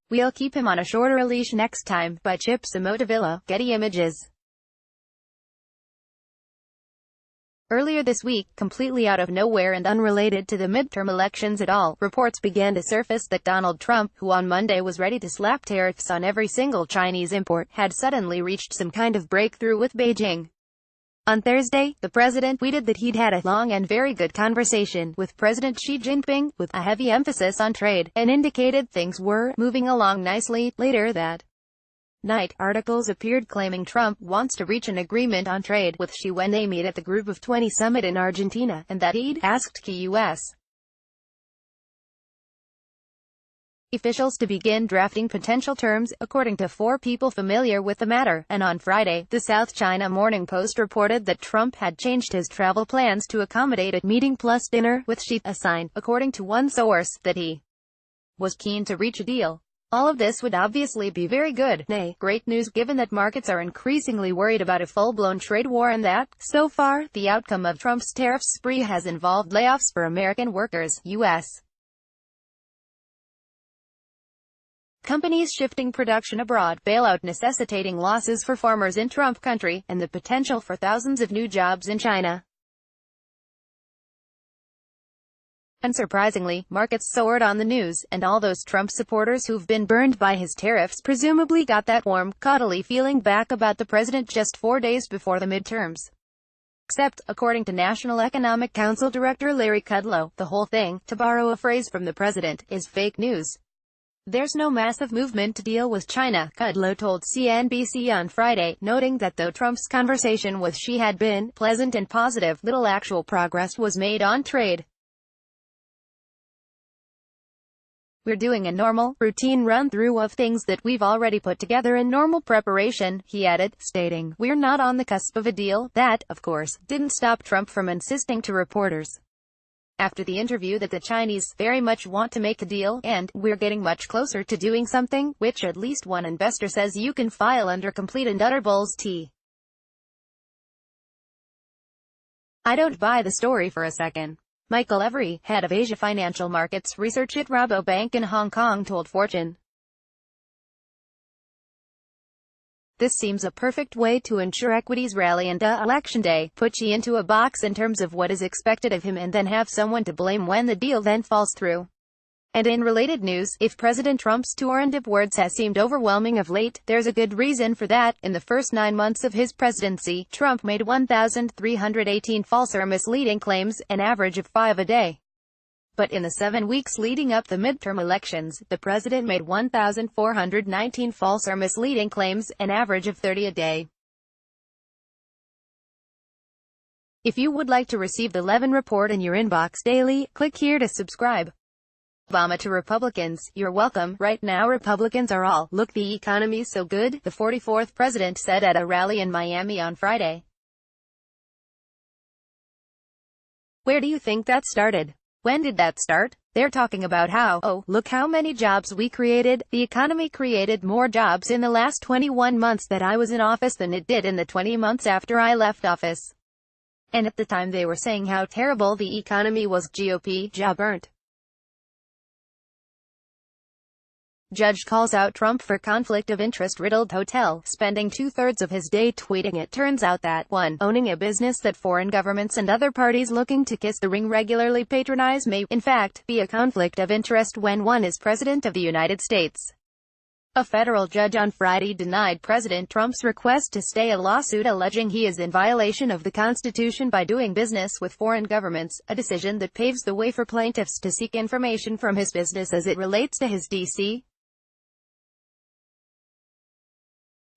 We'll keep him on a shorter leash next time, by Chip Somodevilla, Getty Images. Earlier this week, completely out of nowhere and unrelated to the midterm elections at all, reports began to surface that Donald Trump, who on Monday was ready to slap tariffs on every single Chinese import, had suddenly reached some kind of breakthrough with Beijing. On Thursday, the president tweeted that he'd had a long and very good conversation with President Xi Jinping, with a heavy emphasis on trade, and indicated things were moving along nicely. Later that night, articles appeared claiming Trump wants to reach an agreement on trade with Xi when they meet at the Group of 20 summit in Argentina, and that he'd asked key U.S. officials to begin drafting potential terms, according to 4 people familiar with the matter. And on Friday, the South China Morning Post reported that Trump had changed his travel plans to accommodate a meeting plus dinner with Xi, a sign, according to one source, that he was keen to reach a deal. All of this would obviously be very good, nay, great news, given that markets are increasingly worried about a full-blown trade war and that, so far, the outcome of Trump's tariff spree has involved layoffs for American workers, U.S. companies shifting production abroad, bailout necessitating losses for farmers in Trump country, and the potential for thousands of new jobs in China. Unsurprisingly, markets soared on the news, and all those Trump supporters who've been burned by his tariffs presumably got that warm, cuddly feeling back about the president just 4 days before the midterms. Except, according to National Economic Council Director Larry Kudlow, the whole thing, to borrow a phrase from the president, is fake news. There's no massive movement to deal with China, Kudlow told CNBC on Friday, noting that though Trump's conversation with Xi had been pleasant and positive, little actual progress was made on trade. We're doing a normal, routine run-through of things that we've already put together in normal preparation, he added, stating, we're not on the cusp of a deal. That, of course, didn't stop Trump from insisting to reporters after the interview that the Chinese very much want to make a deal, and we're getting much closer to doing something, which at least one investor says you can file under complete and utter bull's tea. I don't buy the story for a second. Michael Every, head of Asia Financial Markets Research at Rabobank in Hong Kong, told Fortune. This seems a perfect way to ensure equities rally and election day, put Xi into a box in terms of what is expected of him and then have someone to blame when the deal then falls through. And in related news, if President Trump's torrent of words has seemed overwhelming of late, there's a good reason for that. In the first 9 months of his presidency, Trump made 1,318 false or misleading claims, an average of 5 a day. But in the 7 weeks leading up the midterm elections, the president made 1,419 false or misleading claims, an average of 30 a day. If you would like to receive the Levin Report in your inbox daily, click here to subscribe. Obama to Republicans, you're welcome. Right now Republicans are all, look, the economy's so good, the 44th president said at a rally in Miami on Friday. Where do you think that started? When did that start? They're talking about how, oh, look how many jobs we created. The economy created more jobs in the last 21 months that I was in office than it did in the 20 months after I left office. And at the time they were saying how terrible the economy was. GOP, job earned. Judge calls out Trump for conflict of interest-riddled hotel, spending 2/3 of his day tweeting. It turns out that, 1. Owning a business that foreign governments and other parties looking to kiss the ring regularly patronize may, in fact, be a conflict of interest when one is President of the United States. A federal judge on Friday denied President Trump's request to stay a lawsuit alleging he is in violation of the Constitution by doing business with foreign governments, a decision that paves the way for plaintiffs to seek information from his business as it relates to his D.C.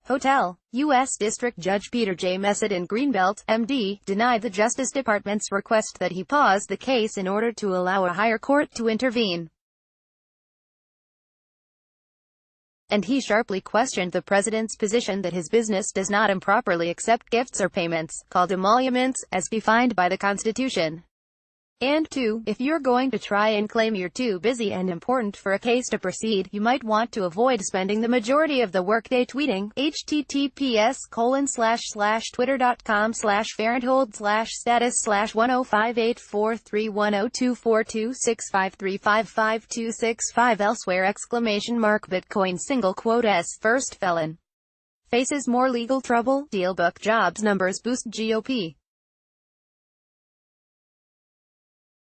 hotel. U.S. District Judge Peter J. Messett in Greenbelt, M.D., denied the Justice Department's request that he pause the case in order to allow a higher court to intervene. And he sharply questioned the president's position that his business does not improperly accept gifts or payments, called emoluments, as defined by the Constitution. And 2. If you're going to try and claim you're too busy and important for a case to proceed, you might want to avoid spending the majority of the workday tweeting. https://twitter.com/farenthold/status/10584310242653552525 elsewhere. Bitcoin single quote S first felon faces more legal trouble. Dealbook jobs numbers boost GOP.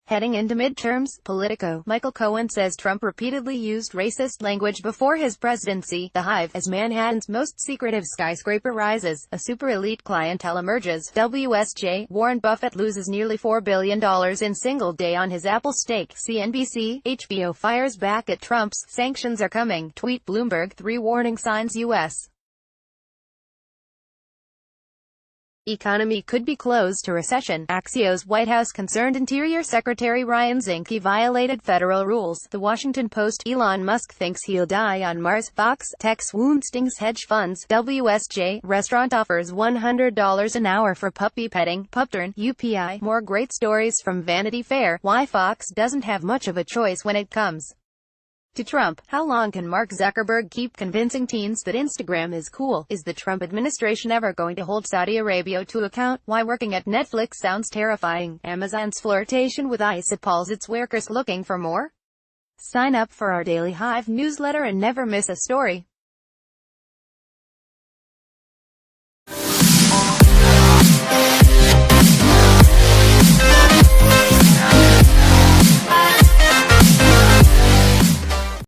Heading into midterms, Politico. Michael Cohen says Trump repeatedly used racist language before his presidency. The Hive. As Manhattan's most secretive skyscraper rises, a super-elite clientele emerges. WSJ. Warren Buffett loses nearly $4 billion in single day on his Apple stake. CNBC. HBO fires back at Trump's sanctions are coming. Tweet Bloomberg. 3 warning signs U.S. economy could be closed to recession. Axios. White House concerned Interior Secretary Ryan Zinke violated federal rules. The Washington Post. Elon Musk thinks he'll die on Mars. Fox. Tech swoon stings hedge funds. WSJ. Restaurant offers $100 an hour for puppy petting. Pupturn. UPI. More great stories from Vanity Fair. Why Fox doesn't have much of a choice when it comes to Trump. How long can Mark Zuckerberg keep convincing teens that Instagram is cool? Is the Trump administration ever going to hold Saudi Arabia to account? Why working at Netflix sounds terrifying. Amazon's flirtation with ICE appalls its workers. Looking for more? Sign up for our daily Hive newsletter and never miss a story.